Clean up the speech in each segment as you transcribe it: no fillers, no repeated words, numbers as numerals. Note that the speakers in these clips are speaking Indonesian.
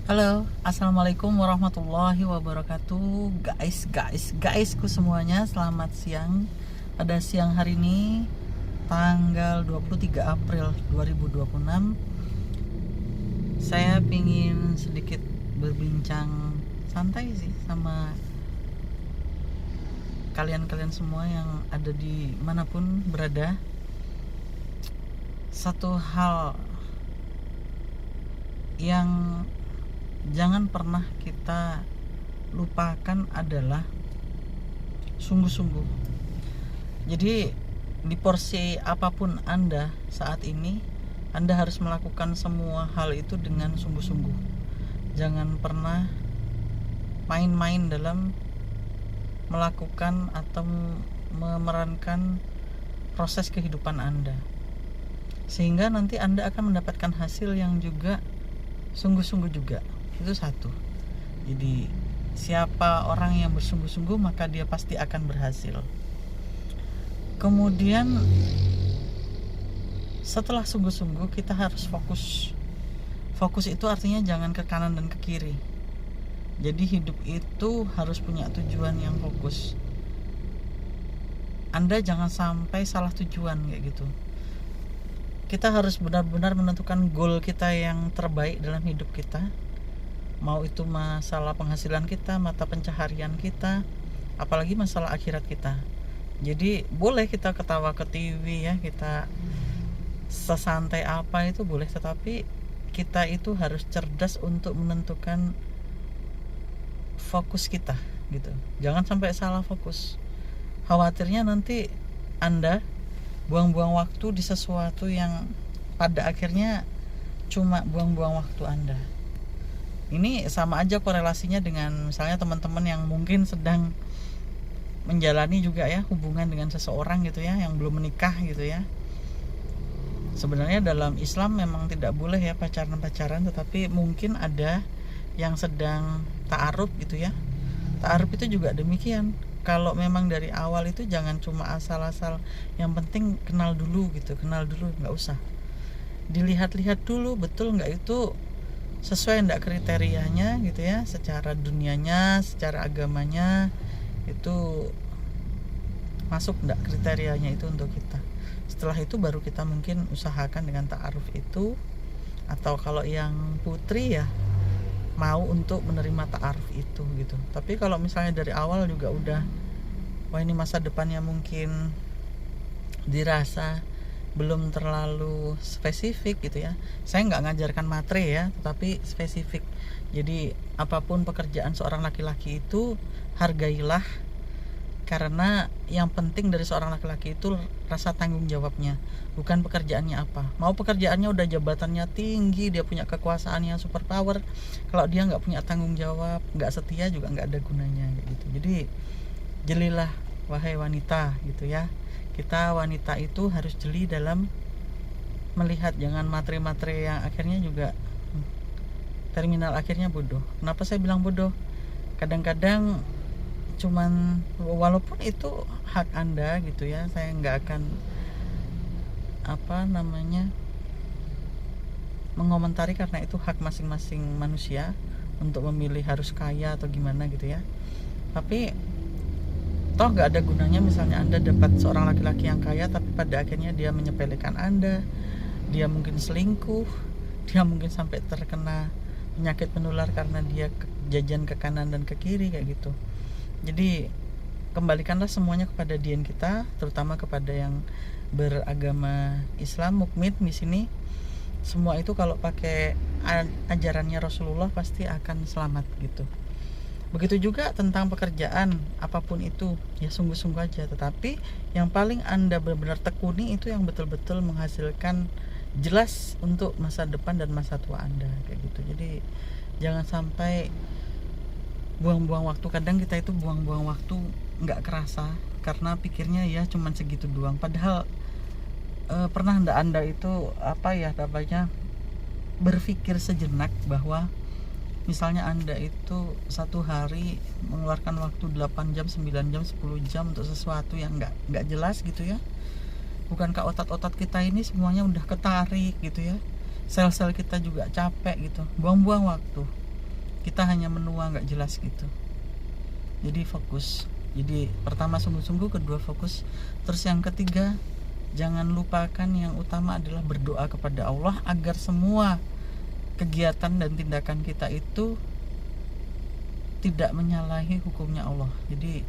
Halo, assalamualaikum warahmatullahi wabarakatuh. Guysku semuanya, selamat siang. Pada siang hari ini, tanggal 23 April 2026, saya ingin sedikit berbincang santai sih sama kalian-kalian semua yang ada di manapun berada. Satu hal yang jangan pernah kita lupakan adalah sungguh-sungguh. Jadi di porsi apapun Anda saat ini, Anda harus melakukan semua hal itu dengan sungguh-sungguh. Jangan pernah main-main dalam melakukan atau memerankan proses kehidupan Anda, sehingga nanti Anda akan mendapatkan hasil yang juga sungguh-sungguh juga. Itu satu. Jadi siapa orang yang bersungguh-sungguh, maka dia pasti akan berhasil. Kemudian setelah sungguh-sungguh, kita harus fokus. Fokus itu artinya jangan ke kanan dan ke kiri. Jadi hidup itu harus punya tujuan yang fokus. Anda jangan sampai salah tujuan kayak gitu. Kita harus benar-benar menentukan goal kita yang terbaik dalam hidup kita. Mau itu masalah penghasilan kita, mata pencaharian kita, apalagi masalah akhirat kita. Jadi boleh kita ketawa ke TV ya, kita sesantai apa itu boleh, tetapi kita itu harus cerdas untuk menentukan fokus kita gitu. Jangan sampai salah fokus. Khawatirnya nanti Anda buang-buang waktu di sesuatu yang pada akhirnya cuma buang-buang waktu Anda. Ini sama aja korelasinya dengan misalnya teman-teman yang mungkin sedang menjalani juga ya hubungan dengan seseorang gitu ya, yang belum menikah gitu ya. Sebenarnya dalam Islam memang tidak boleh ya pacaran-pacaran, tetapi mungkin ada yang sedang ta'aruf gitu ya. Ta'aruf itu juga demikian. Kalau memang dari awal itu jangan cuma asal-asal, yang penting kenal dulu gitu, nggak usah. Dilihat-lihat dulu betul nggak itu sesuai nggak kriterianya gitu ya, secara dunianya, secara agamanya itu masuk nggak kriterianya itu untuk kita. Setelah itu baru kita mungkin usahakan dengan ta'aruf itu, atau kalau yang putri ya mau untuk menerima ta'aruf itu gitu. Tapi kalau misalnya dari awal juga udah, wah ini masa depannya mungkin dirasa belum terlalu spesifik gitu ya. Saya nggak ngajarkan matre ya, tetapi spesifik. Jadi apapun pekerjaan seorang laki-laki itu hargailah, karena yang penting dari seorang laki-laki itu rasa tanggung jawabnya, bukan pekerjaannya apa. Mau pekerjaannya udah jabatannya tinggi, dia punya kekuasaannya super power, kalau dia nggak punya tanggung jawab, nggak setia, juga nggak ada gunanya gitu. Jadi jelilah wahai wanita gitu ya. Kita wanita itu harus jeli dalam melihat, jangan matre-matre yang akhirnya juga terminal akhirnya bodoh. Kenapa saya bilang bodoh? Kadang-kadang cuman, walaupun itu hak Anda gitu ya, saya nggak akan mengomentari, karena itu hak masing-masing manusia untuk memilih harus kaya atau gimana gitu ya. Tapi toh nggak ada gunanya misalnya Anda dapat seorang laki-laki yang kaya, tapi pada akhirnya dia menyepelekan Anda, dia mungkin selingkuh, dia mungkin sampai terkena penyakit menular karena dia jajan ke kanan dan ke kiri kayak gitu. Jadi kembalikanlah semuanya kepada dien kita, terutama kepada yang beragama Islam, mukmin di sini. Semua itu kalau pakai ajarannya Rasulullah pasti akan selamat gitu. Begitu juga tentang pekerjaan apapun itu, ya sungguh-sungguh aja. Tetapi yang paling Anda benar-benar tekuni itu yang betul-betul menghasilkan jelas untuk masa depan dan masa tua Anda kayak gitu. Jadi jangan sampai buang-buang waktu. Kadang kita itu buang-buang waktu nggak kerasa karena pikirnya ya cuman segitu doang. Padahal pernah ndak Anda itu berpikir sejenak bahwa misalnya Anda itu satu hari mengeluarkan waktu 8 jam, 9 jam, 10 jam untuk sesuatu yang nggak jelas gitu ya. Bukankah otot-otot kita ini semuanya udah ketarik gitu ya. Sel-sel kita juga capek gitu. Buang-buang waktu. kita hanya menua nggak jelas gitu. Jadi fokus. Jadi pertama sungguh-sungguh, kedua fokus. Terus yang ketiga, jangan lupakan yang utama adalah berdoa kepada Allah agar semua kegiatan dan tindakan kita itu tidak menyalahi hukumnya Allah. Jadi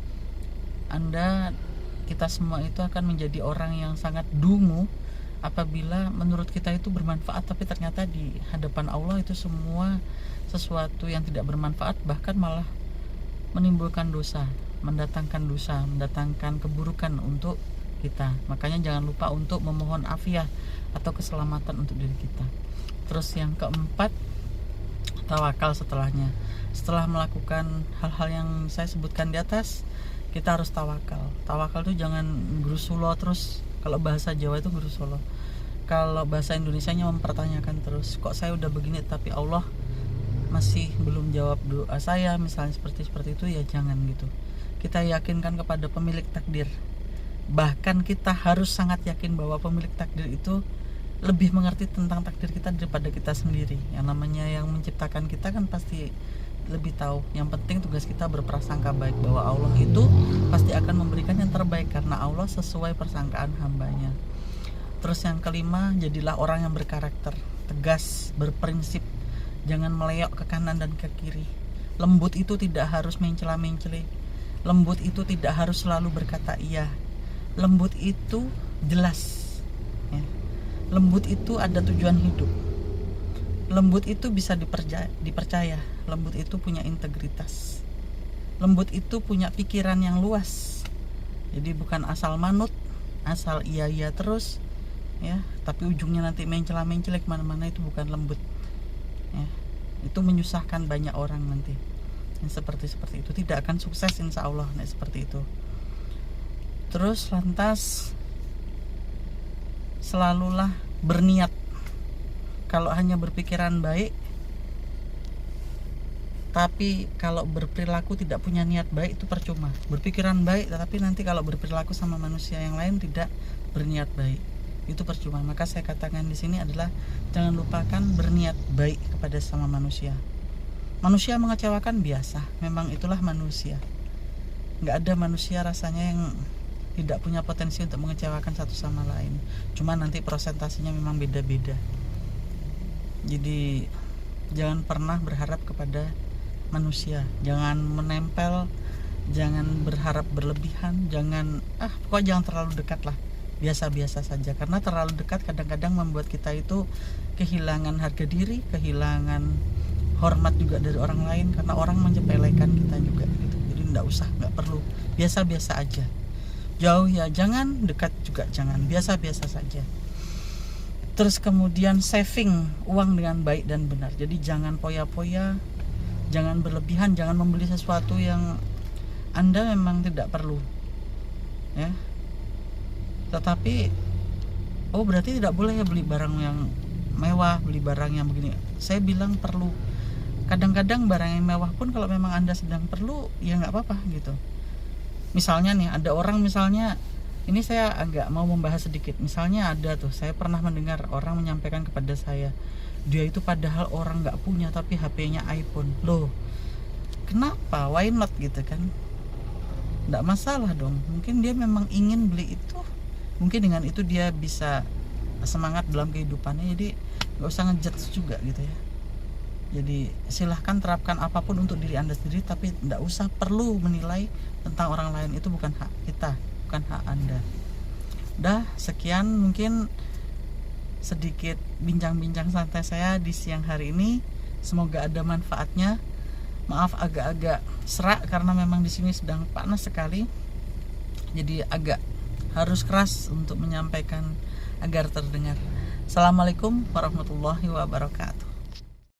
kita semua itu akan menjadi orang yang sangat dungu apabila menurut kita itu bermanfaat, tapi ternyata di hadapan Allah itu semua sesuatu yang tidak bermanfaat, bahkan malah menimbulkan dosa, mendatangkan keburukan untuk kita. Makanya jangan lupa untuk memohon afiah atau keselamatan untuk diri kita. Terus yang keempat, tawakal setelahnya. Setelah melakukan hal-hal yang saya sebutkan di atas, kita harus tawakal. Tawakal itu jangan gerusulo terus. Kalau bahasa Jawa itu gerusulo. Kalau bahasa Indonesianya mempertanyakan terus, kok saya udah begini tapi Allah masih belum jawab doa saya, misalnya seperti itu, ya jangan gitu. Kita yakinkan kepada pemilik takdir. Bahkan kita harus sangat yakin bahwa pemilik takdir itu lebih mengerti tentang takdir kita daripada kita sendiri. Yang namanya yang menciptakan kita kan pasti lebih tahu. Yang penting tugas kita berprasangka baik bahwa Allah itu pasti akan memberikan yang terbaik, karena Allah sesuai persangkaan hambanya. Terus yang kelima, jadilah orang yang berkarakter, tegas, berprinsip, jangan meleok ke kanan dan ke kiri. Lembut itu tidak harus mencela-mencela. Lembut itu tidak harus selalu berkata iya. Lembut itu jelas ya. Lembut itu ada tujuan hidup. Lembut itu bisa dipercaya. Lembut itu punya integritas. Lembut itu punya pikiran yang luas. Jadi bukan asal manut, asal iya terus ya, tapi ujungnya nanti mencela-mencela kemana-mana, itu bukan lembut ya. Itu menyusahkan banyak orang nanti. Yang seperti itu tidak akan sukses insya Allah seperti itu. Terus lantas selalulah berniat. Kalau hanya berpikiran baik tapi kalau berperilaku tidak punya niat baik, itu percuma. Berpikiran baik tetapi nanti kalau berperilaku sama manusia yang lain tidak berniat baik, itu percuma. Maka saya katakan di sini adalah jangan lupakan berniat baik kepada sama manusia. Manusia mengecewakan biasa, memang itulah manusia. Nggak ada manusia rasanya yang tidak punya potensi untuk mengecewakan satu sama lain. Cuma nanti presentasinya memang beda-beda. Jadi jangan pernah berharap kepada manusia, jangan menempel, jangan berharap berlebihan, pokoknya jangan terlalu dekat lah. Biasa-biasa saja, karena terlalu dekat kadang-kadang membuat kita itu kehilangan harga diri, kehilangan hormat juga dari orang lain, karena orang menyepelekan kita juga gitu. Jadi nggak perlu, biasa-biasa aja. Jauh ya jangan, dekat juga jangan, biasa-biasa saja. Terus kemudian saving uang dengan baik dan benar. Jadi jangan poya-poya, jangan berlebihan, jangan membeli sesuatu yang Anda memang tidak perlu ya. Tetapi berarti tidak boleh ya beli barang yang mewah, beli barang yang begini. Saya bilang perlu. Kadang-kadang barang yang mewah pun kalau memang Anda sedang perlu, ya nggak apa-apa gitu. Misalnya nih, ada orang misalnya, ini saya agak mau membahas sedikit. Misalnya ada tuh, saya pernah mendengar orang menyampaikan kepada saya, dia itu padahal orang nggak punya tapi HP-nya iPhone. Loh, kenapa? Why not gitu kan? Nggak masalah dong. Mungkin dia memang ingin beli itu. Mungkin dengan itu dia bisa semangat dalam kehidupannya. Jadi nggak usah ngejudge juga gitu ya. Jadi silahkan terapkan apapun untuk diri Anda sendiri, tapi tidak usah perlu menilai tentang orang lain. Itu bukan hak kita, bukan hak Anda. Udah, sekian mungkin sedikit bincang-bincang santai saya di siang hari ini. Semoga ada manfaatnya. Maaf agak-agak serak karena memang di sini sedang panas sekali. Jadi agak harus keras untuk menyampaikan agar terdengar. Assalamualaikum warahmatullahi wabarakatuh.